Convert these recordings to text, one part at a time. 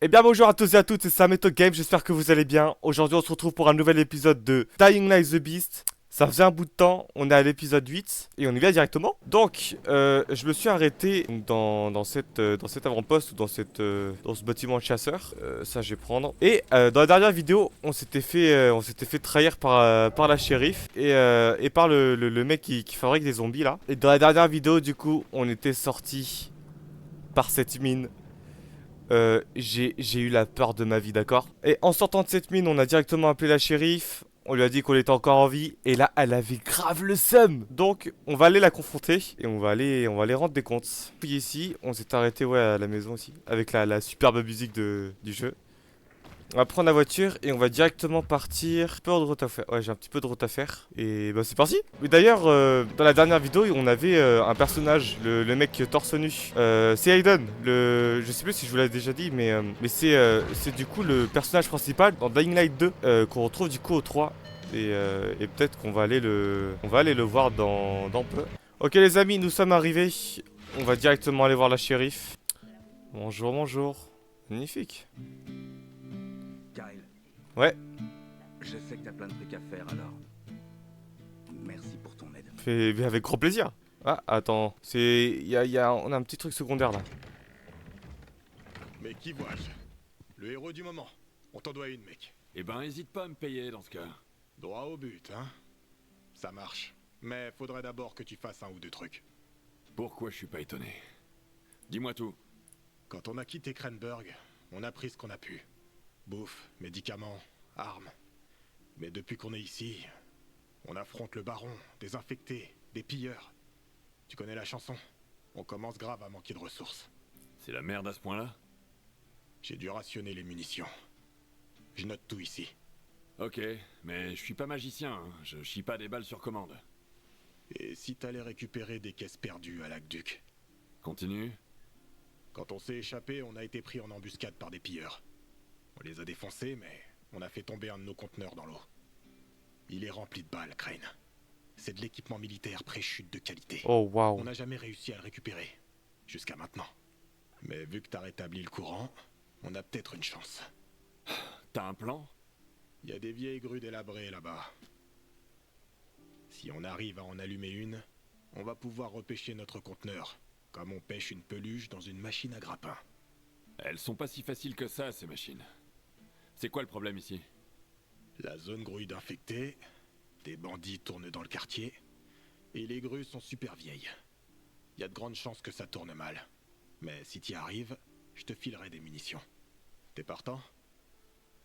Eh bien bonjour à tous et à toutes, c'est Sameto Game, j'espère que vous allez bien. Aujourd'hui on se retrouve pour un nouvel épisode de Dying Light the Beast. Ça faisait un bout de temps, on est à l'épisode 8 et on y va directement. Donc je me suis arrêté dans cet avant-poste ou dans ce bâtiment de chasseur. Ça je vais prendre. Et dans la dernière vidéo, on s'était fait trahir par la shérif et par le mec qui fabrique des zombies là. Et dans la dernière vidéo du coup, on était sorti par cette mine. J'ai eu la peur de ma vie, d'accord? Et en sortant de cette mine, on a directement appelé la shérif. On lui a dit qu'on était encore en vie. Et là, elle avait grave le seum. Donc, on va aller la confronter. Et on va aller rendre des comptes. Puis ici, on s'est arrêté ouais, à la maison aussi. Avec la superbe musique du jeu. On va prendre la voiture et on va directement partir. Un peu de route à faire. Ouais, j'ai un petit peu de route à faire. Et bah, c'est parti. Mais d'ailleurs, dans la dernière vidéo, on avait un personnage, le mec torse nu. C'est Aiden. Je sais plus si je vous l'avais déjà dit, mais c'est du coup le personnage principal dans Dying Light 2 qu'on retrouve du coup au 3. Et peut-être on va aller le voir dans peu. Ok les amis, nous sommes arrivés. On va directement aller voir la shérif. Bonjour, bonjour. Magnifique. Kyle, Ouais. je sais que t'as plein de trucs à faire alors. Merci pour ton aide. Mais avec grand plaisir. Ah, attends, on a un petit truc secondaire là. Mais qui vois-je? Le héros du moment. On t'en doit une, mec. Eh ben, hésite pas à me payer dans ce cas. Droit au but, hein? Ça marche. Mais faudrait d'abord que tu fasses un ou deux trucs. Pourquoi je suis pas étonné? Dis-moi tout. Quand on a quitté Krenberg, on a pris ce qu'on a pu. Bouffe, médicaments, armes. Mais depuis qu'on est ici, on affronte le baron, des infectés, des pilleurs. Tu connais la chanson? On commence grave à manquer de ressources. C'est la merde à ce point-là? J'ai dû rationner les munitions. Je note tout ici. Ok, mais je suis pas magicien, hein. Je chie pas des balles sur commande. Et si t'allais récupérer des caisses perdues à l'Aqueduc? Continue. Quand on s'est échappé, on a été pris en embuscade par des pilleurs. On les a défoncés, mais on a fait tomber un de nos conteneurs dans l'eau. Il est rempli de balles, Crane. C'est de l'équipement militaire pré-chute de qualité. Oh waouh. On n'a jamais réussi à le récupérer. Jusqu'à maintenant. Mais vu que t'as rétabli le courant, on a peut-être une chance. T'as un plan? Il y a des vieilles grues délabrées là-bas. Si on arrive à en allumer une, on va pouvoir repêcher notre conteneur, comme on pêche une peluche dans une machine à grappin. Elles sont pas si faciles que ça, ces machines. C'est quoi le problème ici? La zone grouille d'infectés, des bandits tournent dans le quartier, et les grues sont super vieilles. Il y a de grandes chances que ça tourne mal. Mais si t'y arrives, je te filerai des munitions. T'es partant?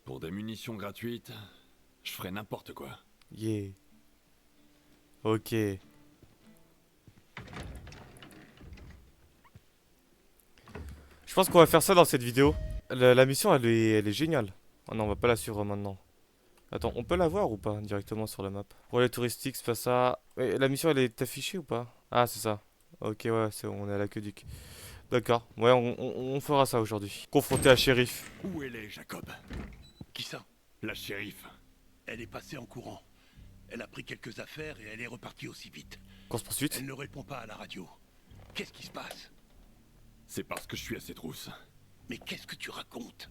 Pour des munitions gratuites, je ferais n'importe quoi. Yeah. Ok. Je pense qu'on va faire ça dans cette vidéo. La mission elle est géniale. Oh non, on va pas la suivre maintenant. Attends, on peut la voir ou pas directement sur la map? Relais touristique, c'est pas ça. Ouais, la mission elle est affichée ou pas? Ah, c'est ça. Ok, ouais, c'est bon, on est à l'Aqueduc. D'accord. Ouais, on fera ça aujourd'hui. Confronté à shérif. Où elle est, Jacob? Qui ça? La shérif. Elle est passée en courant. Elle a pris quelques affaires et elle est repartie aussi vite. Course poursuite. Elle ne répond pas à la radio. Qu'est-ce qui se passe? C'est parce que je suis à ses trousses. Mais qu'est-ce que tu racontes?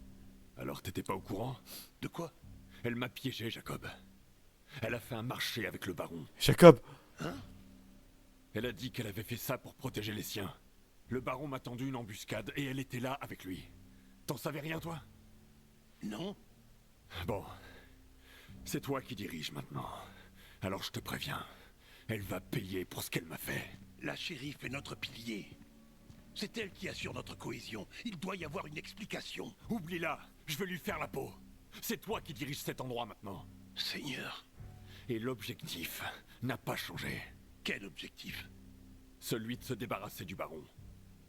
Alors t'étais pas au courant? De quoi? Elle m'a piégé, Jacob. Elle a fait un marché avec le baron. Jacob. Hein? Elle a dit qu'elle avait fait ça pour protéger les siens. Le baron m'a tendu une embuscade et elle était là avec lui. T'en savais rien, toi? Non? Bon. C'est toi qui dirige maintenant. Alors je te préviens. Elle va payer pour ce qu'elle m'a fait. La shérif est notre pilier. C'est elle qui assure notre cohésion. Il doit y avoir une explication. Oublie-la. Je vais lui faire la peau. C'est toi qui dirige cet endroit maintenant. Seigneur, Et l'objectif n'a pas changé. quel objectif? Celui de se débarrasser du baron.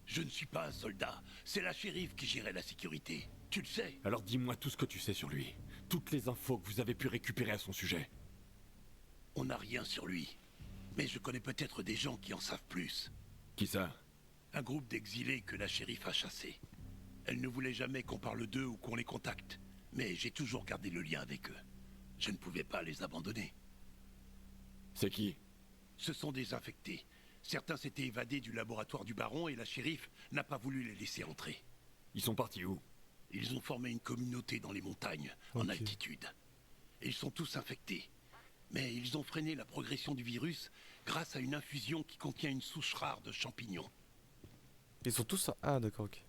Je ne suis pas un soldat. C'est la shérif qui gérait la sécurité. Tu le sais. Alors dis-moi tout ce que tu sais sur lui. Toutes les infos que vous avez pu récupérer à son sujet. On n'a rien sur lui. Mais je connais peut-être des gens qui en savent plus. Qui ça? Un groupe d'exilés que la shérif a chassés. Elle ne voulait jamais qu'on parle d'eux ou qu'on les contacte. Mais j'ai toujours gardé le lien avec eux. Je ne pouvais pas les abandonner. C'est qui? Ce sont des infectés. Certains s'étaient évadés du laboratoire du baron et la shérif n'a pas voulu les laisser entrer. Ils sont partis où? Ils ont formé une communauté dans les montagnes, en Ok. altitude. Et ils sont tous infectés. Mais ils ont freiné la progression du virus grâce à une infusion qui contient une souche rare de champignons. Ils sont tous... Ah d'accord, ok.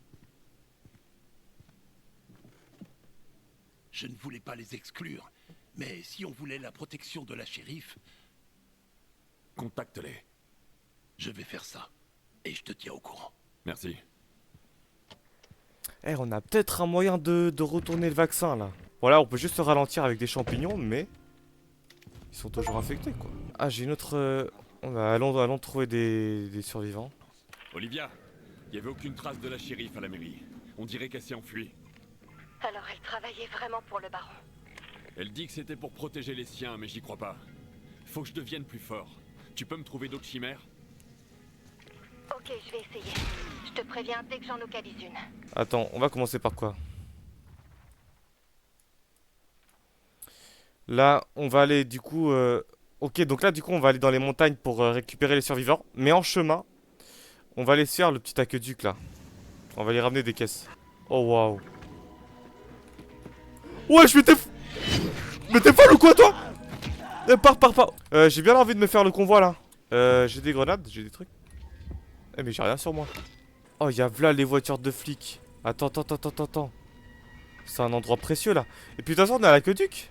Je ne voulais pas les exclure, mais si on voulait la protection de la shérif, Contacte-les. je vais faire ça. Et je te tiens au courant. Merci. Eh, on a peut-être un moyen de retourner le vaccin, là. Voilà, on peut juste le ralentir avec des champignons, mais... Ils sont toujours infectés, quoi. Ah, j'ai une autre... allons trouver des survivants. Olivia, il n'y avait aucune trace de la shérif à la mairie. On dirait qu'elle s'est enfuie. Alors elle travaillait vraiment pour le baron. Elle dit que c'était pour protéger les siens, mais j'y crois pas. Faut que je devienne plus fort. Tu peux me trouver d'autres chimères? Ok, je vais essayer. Je te préviens dès que j'en localise une. Attends, on va commencer par quoi? Là, on va aller, du coup... Ok, donc là, du coup, on va aller dans les montagnes pour récupérer les survivants. Mais en chemin, on va aller se faire le petit aqueduc, là. On va aller ramener des caisses. Oh, waouh. Ouais, je m'étais... Mais t'es folle ou quoi, toi? Pars. J'ai bien envie de me faire le convoi, là. J'ai des grenades, j'ai des trucs. Eh, mais j'ai rien sur moi. Oh, y'a là les voitures de flics. Attends. C'est un endroit précieux, là. Et puis, de toute façon, on est à l'aqueduc.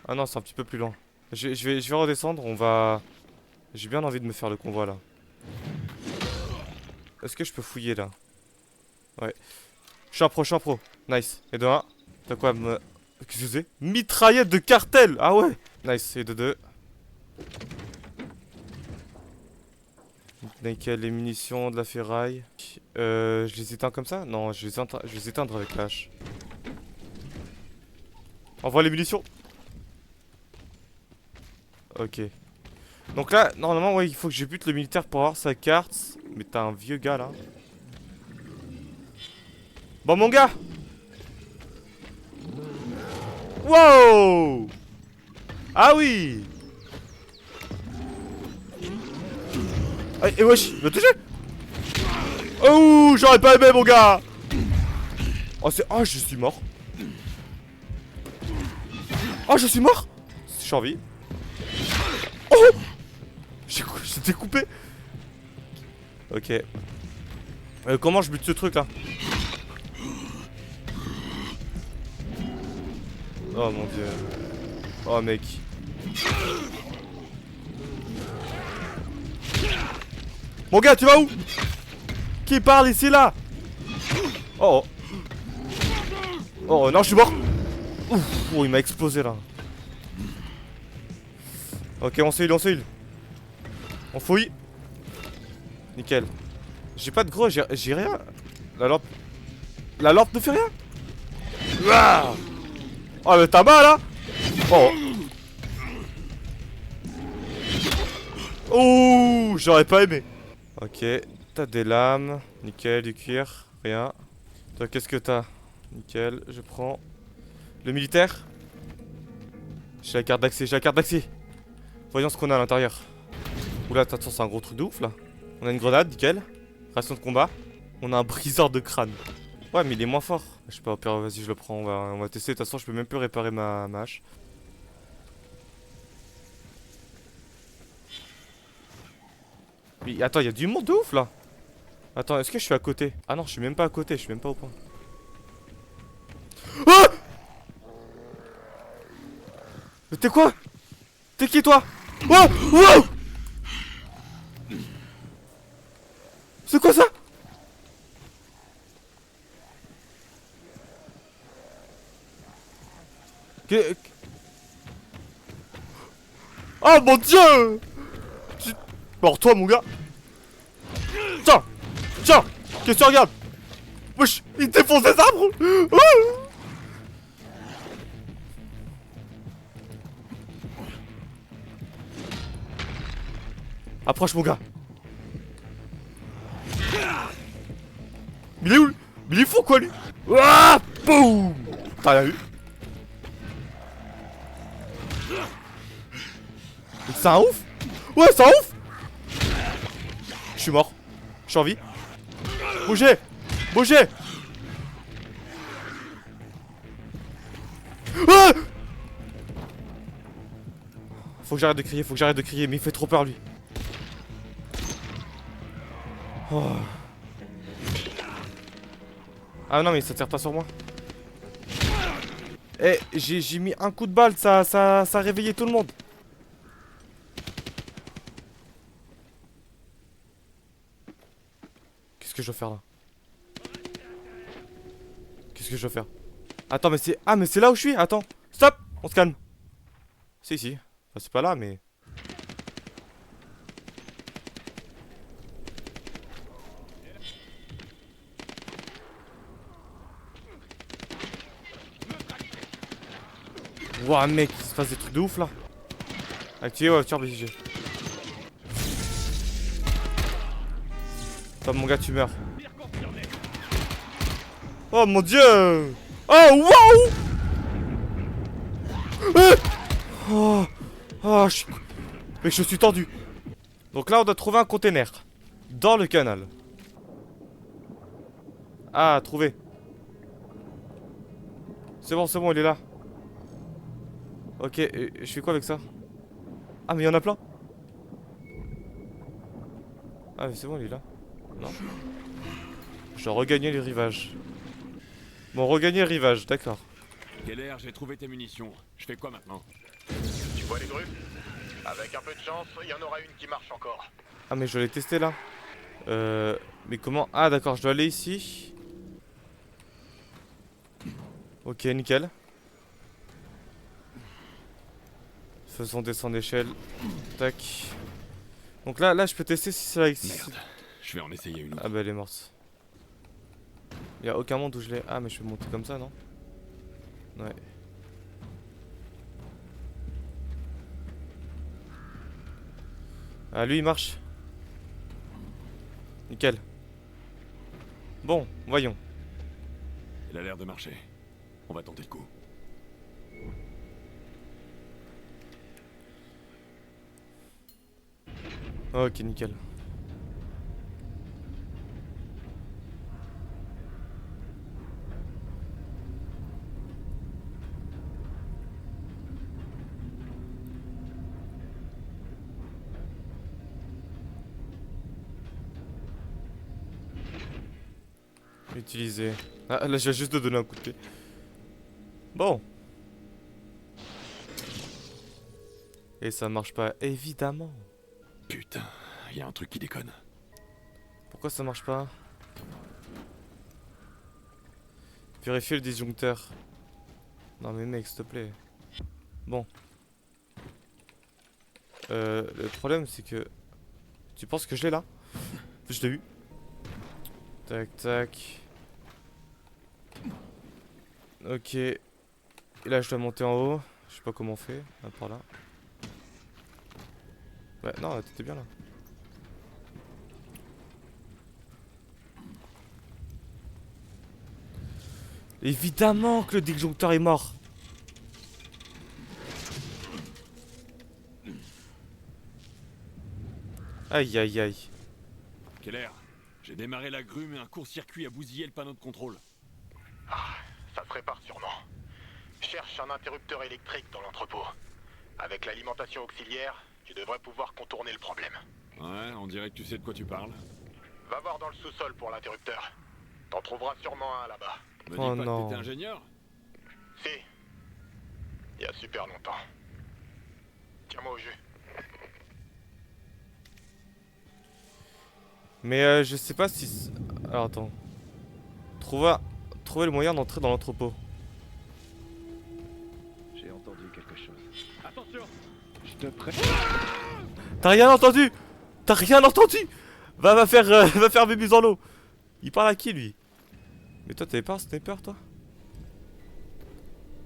Ah non, c'est un petit peu plus loin. Je vais redescendre, on va... J'ai bien envie de me faire le convoi, là. Est-ce que je peux fouiller, là? Ouais. Je suis un pro. Nice. Et de 1, t'as quoi me... Qu'est-ce que c'est? Mitraillette de cartel. Ah ouais. Nice. Et de 2. Nickel, les munitions, de la ferraille. Je les éteins comme ça? Non, je vais les éteindre avec la hache. Envoie les munitions. Ok. Donc là, normalement, ouais, il faut que je bute le militaire pour avoir sa carte. Mais t'as un vieux gars là. Bon, mon gars. Wow. Ah oui. Et wesh, il m'a touché. Oh, j'aurais pas aimé, mon gars. Oh, c'est... Oh, je suis mort. Oh, je suis mort. Je suis en vie. Oh, j'étais coupé. Ok. Comment je bute ce truc là? Oh mon dieu. Oh mec. Mon gars, tu vas où? Qui parle ici là? Oh. Oh non, je suis mort. Ouf, oh, il m'a explosé là. Ok, on se heal. On fouille. Nickel. J'ai pas de gros, j'ai rien. La lampe ne fait rien. Ah, oh, le tabac là. Oh. Ouh, j'aurais pas aimé. Ok, t'as des lames. Nickel, du cuir. Rien. Toi, qu'est-ce que t'as? Nickel, je prends. Le militaire. J'ai la carte d'accès. Voyons ce qu'on a à l'intérieur. Oula, attention, c'est un gros truc de ouf là. On a une grenade, nickel. Ration de combat. On a un briseur de crâne. Ouais, mais il est moins fort. Je sais pas, au pire, vas-y, je le prends. On va tester. De toute façon, je peux même plus réparer ma hache. Mais attends, il y a du monde de ouf là. Attends, est-ce que je suis à côté? Ah non, je suis même pas à côté, je suis même pas au point. Ah! Mais t'es quoi? T'es qui toi? Oh! Wow! C'est quoi ça? Oh mon dieu! Bon, toi mon gars. Tiens! Qu'est-ce que tu regardes? Wesh, il défonce des arbres! Oh! Approche mon gars. Mais il est où? Mais il est fou quoi lui? Ah! Boum! T'as rien vu? C'est un ouf? Ouais, c'est un ouf! Je suis mort. Je suis en vie. Bougez! Ah, faut que j'arrête de crier, faut que j'arrête de crier, mais il fait trop peur lui. Oh. Ah non mais ça tire pas sur moi. Eh, j'ai mis un coup de balle, ça a réveillé tout le monde. Qu'est-ce que je dois faire là? Qu'est-ce que je dois faire? Attends mais c'est... Ah mais c'est là où je suis. Attends. Stop. On se calme. C'est ici. Enfin c'est pas là mais... Ouah mec, il se passe des trucs de ouf là. Activez voiture BG. Toi mon gars tu meurs. Oh mon dieu. Oh waouh. Oh, oh mec je suis tendu. Donc là on doit trouver un container. Dans le canal. Ah trouvé. C'est bon il est là. Ok, je fais quoi avec ça? Ah mais il y en a plein. Ah mais c'est bon il est là. Non. Je dois regagner le rivage. Bon regagner le rivage, d'accord. Keller, j'ai trouvé tes munitions. Je fais quoi maintenant? Tu vois les grues? Avec un peu de chance, il y en aura une qui marche encore. Ah mais je dois les tester là. Mais comment? Ah d'accord, je dois aller ici. Ok, nickel. Faisons descendre l'échelle. Tac. Donc là je peux tester si c'est là. Merde, je vais en essayer une autre. Ah bah elle est morte. Y'a aucun monde où je l'ai. Ah mais je peux monter comme ça non? Ouais. Ah lui il marche. Nickel. Bon, voyons. Elle a l'air de marcher. On va tenter le coup. Ok, nickel. Utiliser. Ah là je viens juste de donner un coup de pied. Bon. Et ça marche pas, évidemment. Putain, y a un truc qui déconne. Pourquoi ça marche pas? Vérifier le disjoncteur. Non mais mec, s'il te plaît. Bon. Le problème c'est que... Tu penses que je l'ai là? Je l'ai eu. Tac tac. Ok. Et là je dois monter en haut. Je sais pas comment on fait. Ah, par là. Ouais, non, t'étais bien là. Évidemment que le disjoncteur est mort. Aïe aïe aïe. Keller, j'ai démarré la grue mais un court-circuit a bousillé le panneau de contrôle. Ah, ça se répare sûrement. Cherche un interrupteur électrique dans l'entrepôt. Avec l'alimentation auxiliaire, tu devrais pouvoir contourner le problème. Ouais, on dirait que tu sais de quoi tu parles. Va voir dans le sous-sol pour l'interrupteur. T'en trouveras sûrement un là-bas. Me Oh dis pas non. que t'étais ingénieur? Si. Il y a super longtemps. Tiens-moi au jus. Mais je sais pas si... Alors attends. Trouver le moyen d'entrer dans l'entrepôt. J'ai entendu quelque chose. Attention! Je te prie. T'as rien entendu? T'as rien entendu? Va faire bébé dans l'eau. Il parle à qui lui? Mais toi t'avais pas un sniper toi?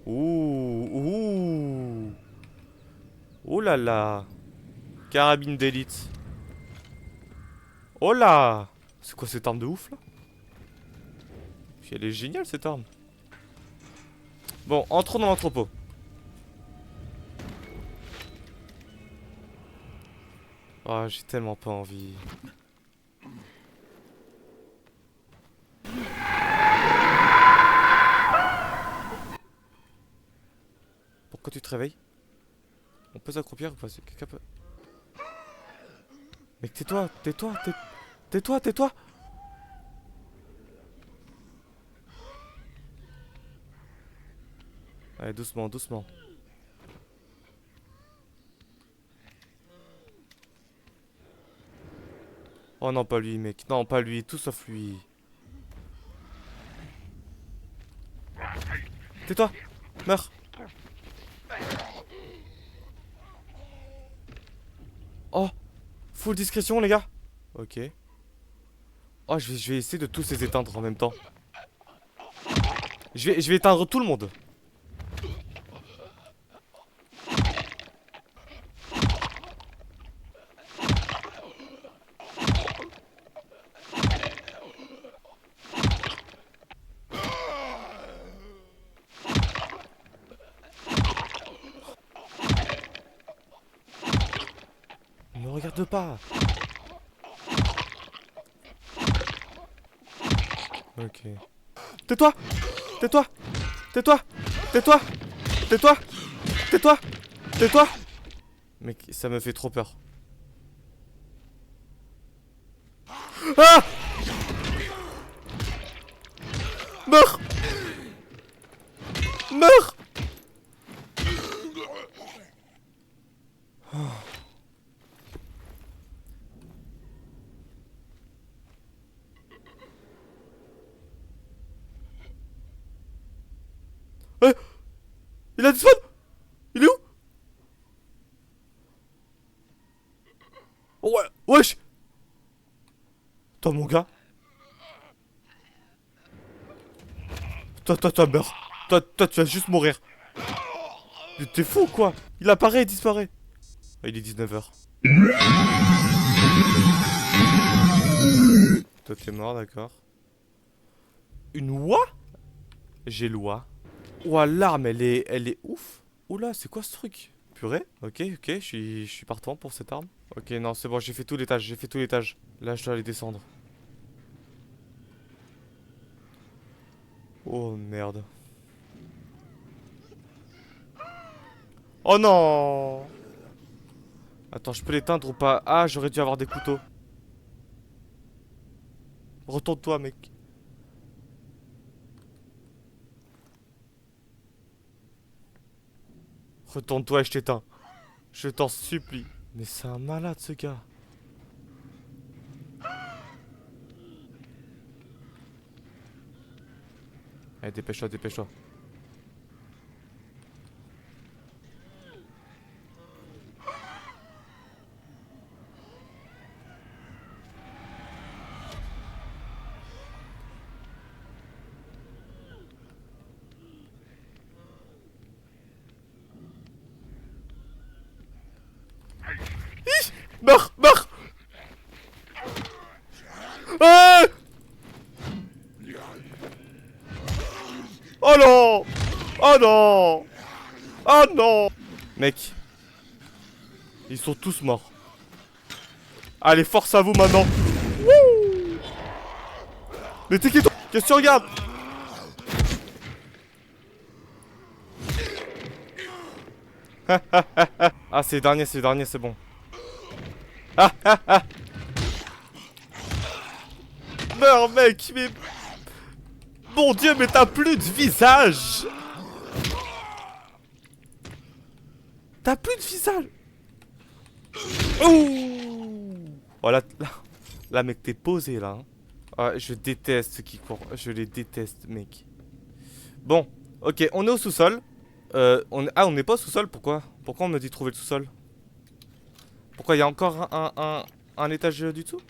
Ouh, ouh. Oh là là. Carabine d'élite. Oh là. C'est quoi cette arme de ouf là? Elle est géniale cette arme. Bon, entrons dans l'entrepôt. Oh, j'ai tellement pas envie. quand tu te réveilles. On peut s'accroupir ou pas? Quelqu'un peut... Mec, tais-toi, tais-toi, tais-toi, tais-toi. Allez, doucement, doucement. Oh non, pas lui, mec. Non, pas lui, tout sauf lui. Tais-toi, meurs. Oh, full discrétion, les gars. Ok. Oh, je vais essayer de tous les éteindre en même temps. Je vais éteindre tout le monde. Ne regarde pas. Ok. Tais-toi! Tais-toi! Tais-toi! Tais-toi! Tais-toi! Tais-toi! Tais-toi! Mec, ça me fait trop peur. Ah! Meurs! Meurs! Eh, il a disparu! Il est où? Ouais, wesh! Toi, mon gars. Toi, meurs. Toi, tu vas juste mourir. Mais t'es fou, quoi? Il apparaît et disparaît. Ah, il est 19h. Toi, t'es mort, d'accord. Une oie? J'ai l'oie. Ouah, l'arme, elle est ouf. Oula, c'est quoi ce truc? Purée. Ok, je suis partant pour cette arme. Ok, non, c'est bon, j'ai fait tout l'étage, j'ai fait tout l'étage. Là, je dois aller descendre. Oh, merde. Oh non! Attends, je peux l'éteindre ou pas? Ah, j'aurais dû avoir des couteaux. Retourne-toi, mec. Retourne-toi et je t'éteins. Je t'en supplie. Mais c'est un malade, ce gars. Allez, dépêche-toi, dépêche-toi. Meurs! Meurs! Ah! Oh non! Oh non! Oh non! Mec. Ils sont tous morts. Allez, force à vous maintenant. Wouh! Mais t'es qui toi? Qu'est-ce que tu regardes? Ah, c'est le dernier, c'est bon. Meurs, mec, mais... Mon Dieu, mais t'as plus de visage! T'as plus de visage! Ouh! Oh là, mec, t'es posé, là. Hein. Ah, je déteste ceux qui courent. Je les déteste, mec. Bon, ok, on est au sous-sol. Ah, on n'est pas au sous-sol, pourquoi? Pourquoi on me dit trouver le sous-sol? Pourquoi, il y a encore un étage du dessous?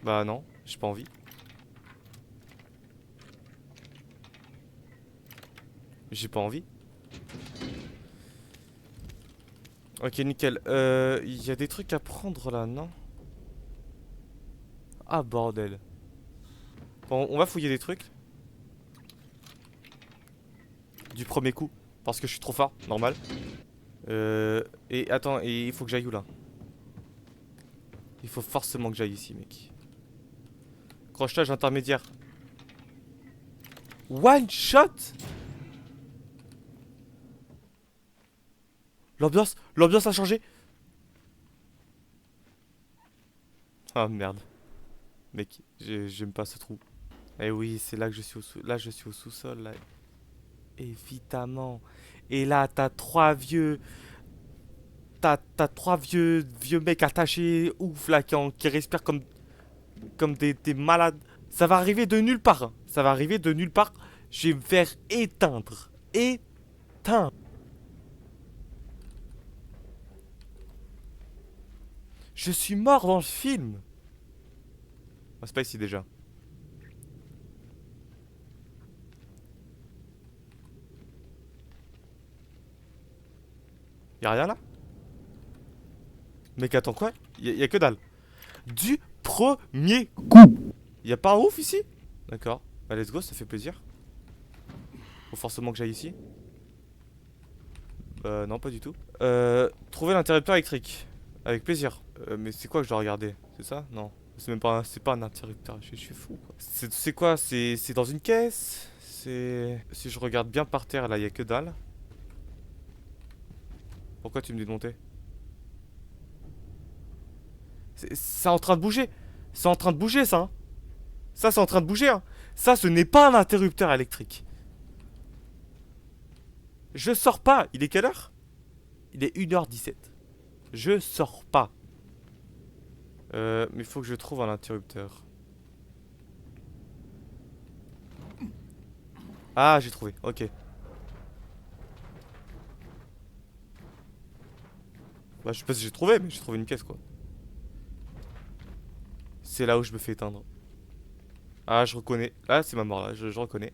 Bah non, j'ai pas envie. J'ai pas envie. Ok, nickel. Il y a des trucs à prendre là, non? Ah, bordel. Bon, on va fouiller des trucs. Du premier coup. Parce que je suis trop fort, normal. Et attends, il faut que j'aille où là? Il faut forcément que j'aille ici, mec. Crochetage intermédiaire. One shot? L'ambiance a changé. Ah merde. Mec, j'aime pas ce trou. Eh oui, c'est là que je suis là, je suis au sous-sol, là. Évidemment. Et là, t'as trois vieux... T'as trois vieux mecs attachés, ouf, là, qui respirent comme des malades. Ça va arriver de nulle part. Hein. Ça va arriver de nulle part. Je vais me faire éteindre. Éteindre. Je suis mort dans le film. Oh, c'est pas ici déjà. Y'a rien là? Mec, attends quoi? Y'a que dalle. Du premier coup. Y'a pas un ouf ici? D'accord. Bah, let's go, ça fait plaisir. Faut forcément que j'aille ici. Non, pas du tout. Trouver l'interrupteur électrique. Avec plaisir. Mais c'est quoi que je dois regarder? C'est ça? Non. C'est même pas, c'est pas un interrupteur. Je suis fou quoi. C'est quoi? C'est dans une caisse? C'est... Si je regarde bien par terre là, y'a que dalle. Pourquoi tu me dis de monter? C'est en train de bouger. C'est en train de bouger ça. Hein. Ça c'est en train de bouger. Hein. Ça ce n'est pas un interrupteur électrique. Je sors pas. Il est quelle heure? Il est 1h17. Je sors pas. Mais il faut que je trouve un interrupteur. Ah j'ai trouvé. Ok. Bah je sais pas si j'ai trouvé mais j'ai trouvé une caisse quoi. C'est là où je me fais éteindre. Ah, je reconnais. Ah, c'est ma mort là, je reconnais.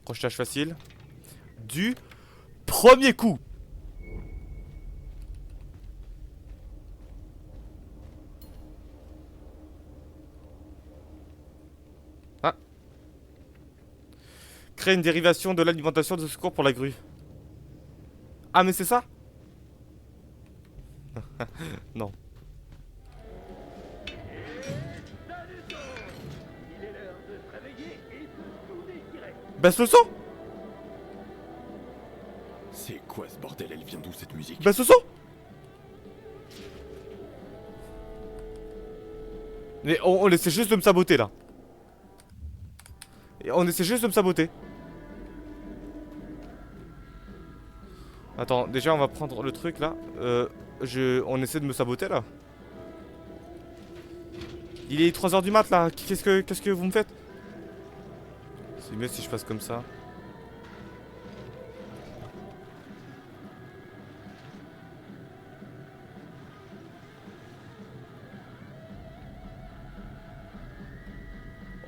Crochetage facile. Du premier coup. Ah. Créer une dérivation de l'alimentation de secours pour la grue. Ah, mais c'est ça? Non. Baisse le son. C'est quoi ce bordel? Elle vient d'où cette musique? Baisse le son. Mais on essaie juste de me saboter là. Et on essaie juste de me saboter. Attends, déjà on va prendre le truc là. On essaie de me saboter là. Il est 3h du mat là. Qu'est-ce que vous me faites? C'est mieux si je passe comme ça.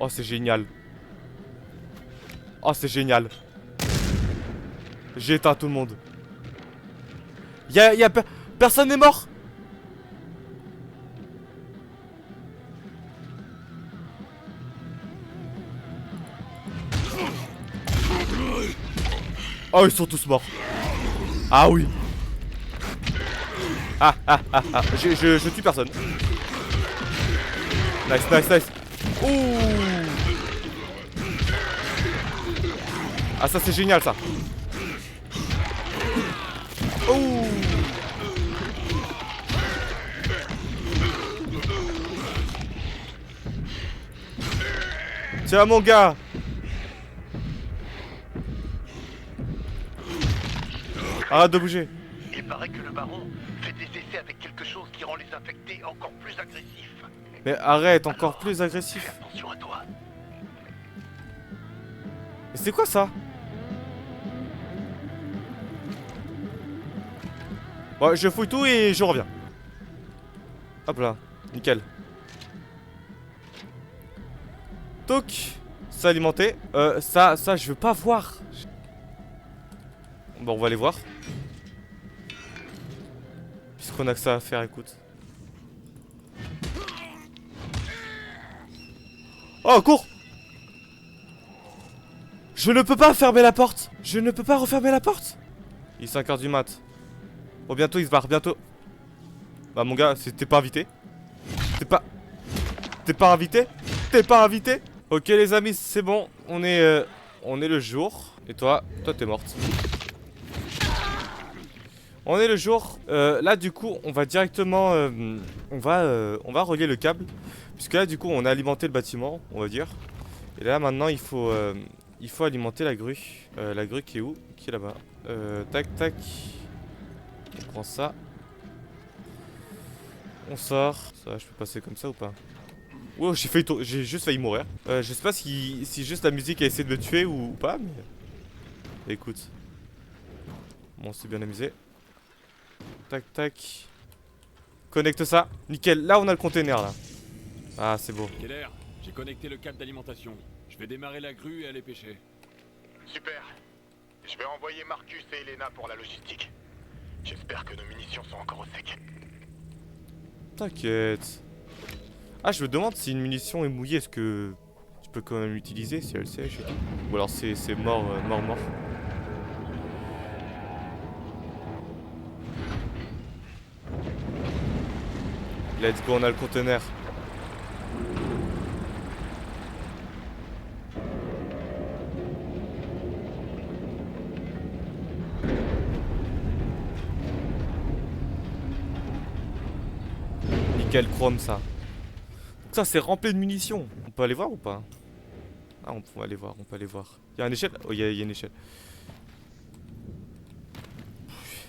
Oh c'est génial. Oh c'est génial. J'ai éteint tout le monde. Personne n'est mort. Oh ils sont tous morts. Ah oui. Ah. Je tue personne. Nice. Ouh. Ah ça c'est génial ça. Ouh. Tiens mon gars. Arrête de bouger. Il paraît que le baron fait des essais avec quelque chose qui rend les infectés encore plus agressifs. Mais arrête, encore plus agressif. Fais attention à toi. Mais c'est quoi ça? Bon, je fouille tout et je reviens. Hop là, nickel. Toc, c'est alimenté. Ça, je veux pas voir. Bon, on va aller voir. Puisqu'on a que ça à faire, écoute. Oh, cours! Je ne peux pas fermer la porte! Je ne peux pas refermer la porte! Il est 5h du mat. Oh, bientôt il se barre, bientôt. Bah, mon gars, t'es pas invité. T'es pas invité? T'es pas invité? Ok, les amis, c'est bon. On est le jour. Et toi t'es morte. On est le jour. Là, du coup, on va directement... on va relier le câble. Puisque là, du coup, on a alimenté le bâtiment, on va dire. Et là, maintenant, il faut alimenter la grue. La grue qui est où? Qui est là-bas. Tac, tac. On prend ça. On sort. Ça va, je peux passer comme ça ou pas? Wow, j'ai juste failli mourir. Je sais pas si juste la musique a essayé de me tuer ou pas, mais... Écoute. Bon, on s'est bien amusé. Tac, tac. Connecte ça. Nickel. Là, on a le container, là. Ah, c'est beau. Keller, j'ai connecté le câble d'alimentation. Je vais démarrer la grue et aller pêcher. Super. Je vais envoyer Marcus et Elena pour la logistique. J'espère que nos munitions sont encore au sec. T'inquiète. Ah, je me demande si une munition est mouillée, est-ce que tu peux quand même l'utiliser si elle sèche et tout. Ou alors c'est mort, mort. Let's go, on a le conteneur. Nickel chrome ça. Donc ça c'est rempli de munitions. On peut aller voir ou pas? Ah on peut aller voir, on peut aller voir. Y'a une échelle? Oh y'a une échelle.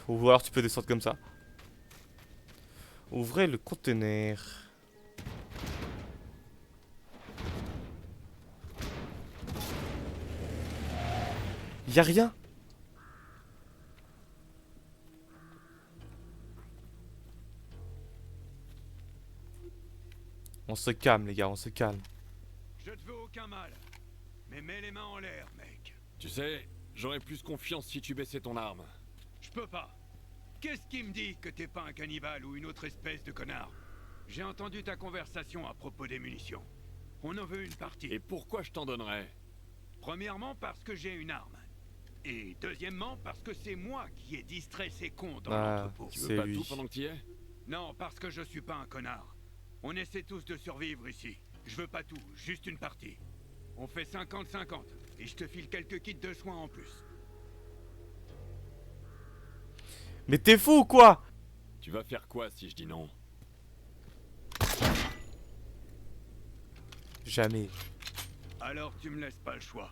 Ou alors tu peux descendre comme ça. Ouvrez le conteneur. Y'a rien. On se calme les gars, on se calme. Je te veux aucun mal. Mais mets les mains en l'air, mec. Tu sais, j'aurais plus confiance si tu baissais ton arme. Je peux pas. Qu'est-ce qui me dit que t'es pas un cannibale ou une autre espèce de connard? J'ai entendu ta conversation à propos des munitions. On en veut une partie. Et pourquoi je t'en donnerais? Premièrement, parce que j'ai une arme. Et deuxièmement, parce que c'est moi qui ai distrait ces cons dans l'entrepôt. Tu C'est veux pas lui. tout pendant que t'y es? Non, parce que je suis pas un connard. On essaie tous de survivre ici. Je veux pas tout, juste une partie. On fait 50-50, et je te file quelques kits de soins en plus. Mais t'es fou ou quoi? Tu vas faire quoi si je dis non? Jamais. Alors tu me laisses pas le choix.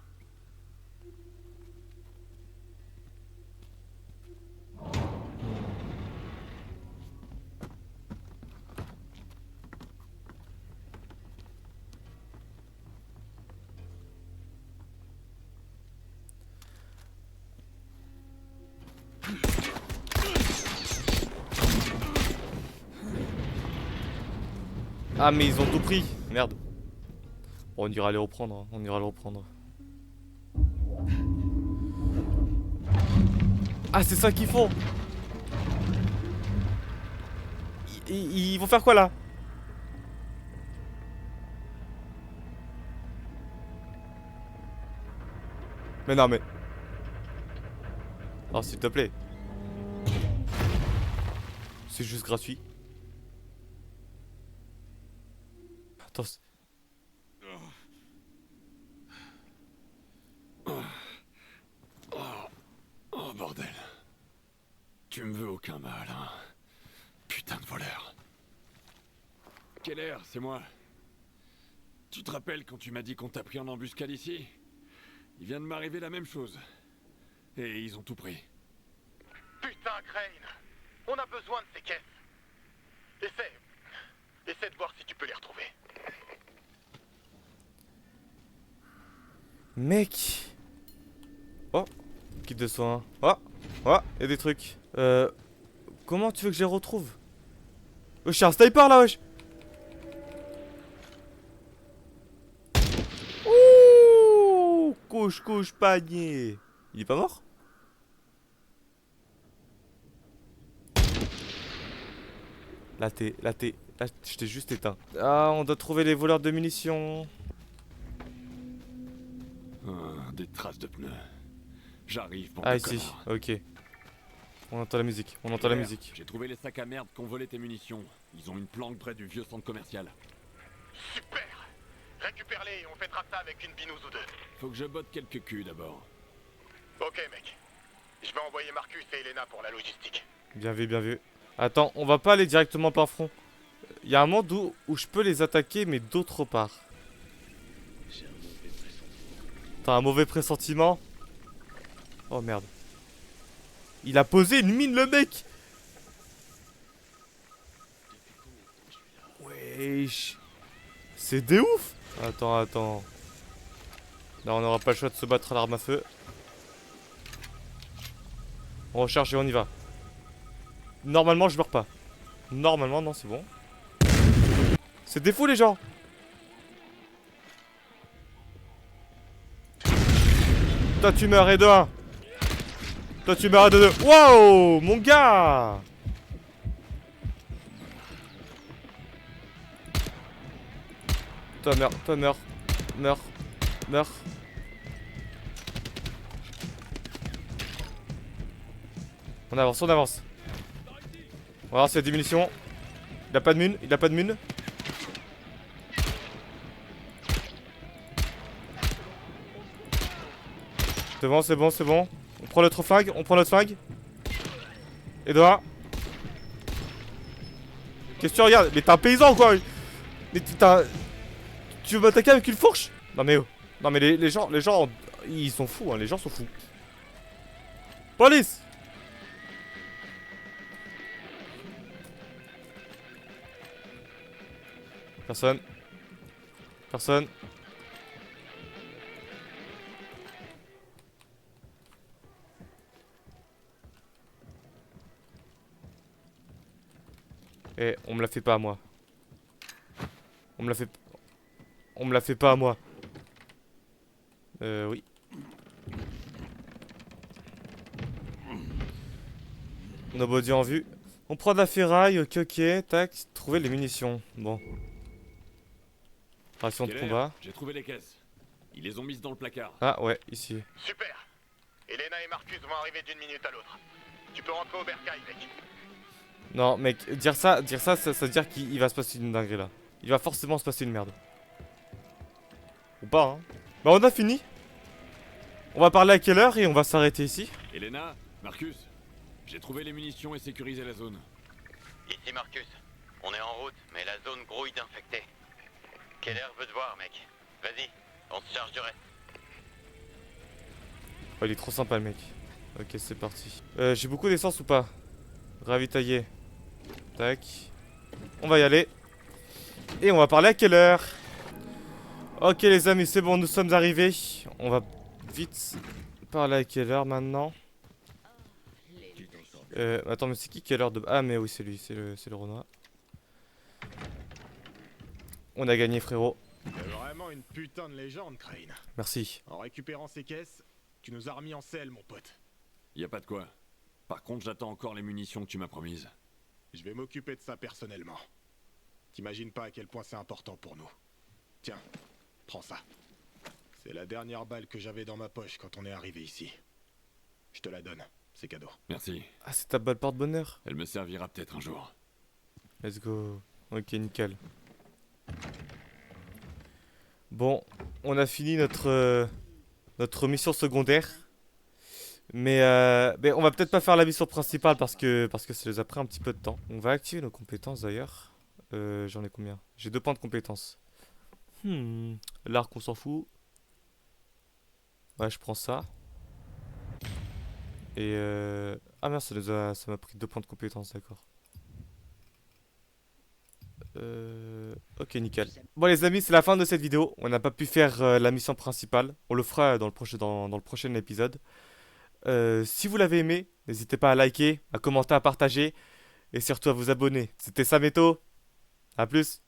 Ah mais ils ont tout pris. Merde. Bon, on ira les reprendre, hein. On ira le reprendre. Ah c'est ça qu'ils font. Ils vont faire quoi là? Mais non mais... Oh s'il te plaît. C'est juste gratuit. Attends. Oh bordel. Tu me veux aucun mal, hein. Putain de voleur. Keller, c'est moi. Tu te rappelles quand tu m'as dit qu'on t'a pris en embuscade ici? Il vient de m'arriver la même chose. Et ils ont tout pris. Putain, Crane! On a besoin de ces caisses. Essaie de voir si tu peux les retrouver. Mec. Oh. Kit de soins. Oh. Oh. Y'a des trucs. Comment tu veux que je les retrouve? Oh, je suis un sniper là, wesh. Ouh. Couche, panier. Il est pas mort? Là, je t'ai juste éteint. Ah, on doit trouver les voleurs de munitions. Ah, des traces de pneus. J'arrive pour Ah, tes ici. connards. Ok. On entend la musique. On entend la Keller, musique. J'ai trouvé les sacs à merde qu'ont volé tes munitions. Ils ont une planque près du vieux centre commercial. Super! Récupère-les et on fêtera ça avec une binouse ou deux. Faut que je botte quelques culs d'abord. Ok, mec. Je vais envoyer Marcus et Elena pour la logistique. Bien vu, bien vu. Attends, on va pas aller directement par front. Il y a un monde où je peux les attaquer, mais d'autre part. T'as un mauvais pressentiment? Oh merde. Il a posé une mine, le mec! Wesh. C'est des ouf! Attends, attends. Là, on n'aura pas le choix de se battre à l'arme à feu. On recharge et on y va. Normalement, je meurs pas. Normalement, non, c'est bon. C'est des fous, les gens! Toi, tu meurs et de 1. Toi, tu meurs et de 2. Wow! Mon gars! Toi, meurs, toi, meurs. Meurs. Meurs. On avance, on avance. On va voir s'il y a des munitions. Il a pas de mine, il a pas de mine. C'est bon, c'est bon, c'est bon. On prend notre flingue, on prend notre flingue. Edouard. Qu'est-ce que tu regardes? Mais t'es un paysan ou quoi? Mais tu veux m'attaquer avec une fourche? Non mais oh. Non mais les gens, ils sont fous, hein, les gens sont fous. Police! Personne. Personne. Eh, on me la fait pas à moi. On me la fait... On me la fait pas à moi. Oui. Nobody en vue. On prend de la ferraille, ok, ok, tac, trouver les munitions. Bon. Ration de Keller, combat. j'ai trouvé les caisses. Ils les ont mises dans le placard. Ah ouais, ici. Super. Elena et Marcus vont arriver d'une minute à l'autre. Tu peux rentrer au bercail, mec. Non, mec, dire ça veut dire qu'il va se passer une dinguerie là. Il va forcément se passer une merde. Ou pas, hein. Bah, on a fini. On va parler à quelle heure et on va s'arrêter ici. Elena, Marcus, j'ai trouvé les munitions et sécurisé la zone. Ici Marcus. On est en route, mais la zone grouille d'infectés. Keller veut te voir, mec. Vas-y, on se charge du reste. Oh, il est trop sympa le mec. Ok, c'est parti. J'ai beaucoup d'essence ou pas? Ravitailler. Tac. On va y aller. Et on va parler à quelle heure? Ok les amis, c'est bon, nous sommes arrivés. On va vite parler à quelle heure maintenant? Attends, mais c'est qui quelle heure de... Ah mais oui, c'est lui, c'est le Renoir. On a gagné frérot. T'es vraiment une putain de légende, Crane. Merci. En récupérant ces caisses, tu nous as remis en selle, mon pote. Y a pas de quoi. Par contre, j'attends encore les munitions que tu m'as promises. Je vais m'occuper de ça personnellement. T'imagines pas à quel point c'est important pour nous. Tiens, prends ça. C'est la dernière balle que j'avais dans ma poche quand on est arrivé ici. Je te la donne, c'est cadeau. Merci. Ah, c'est ta balle porte-bonheur. Elle me servira peut-être un jour. Let's go. Ok, nickel. Bon, on a fini notre mission secondaire. Mais on va peut-être pas faire la mission principale parce que ça nous a pris un petit peu de temps. On va activer nos compétences d'ailleurs. J'en ai combien? J'ai 2 points de compétences. L'arc, on s'en fout. Ouais, je prends ça. Et ah merde, ça m'a pris 2 points de compétences, d'accord. Ok, nickel. Bon les amis, c'est la fin de cette vidéo. On n'a pas pu faire la mission principale. On le fera dans le prochain épisode. Si vous l'avez aimé, n'hésitez pas à liker, à commenter, à partager et surtout à vous abonner. C'était Sameto. A plus.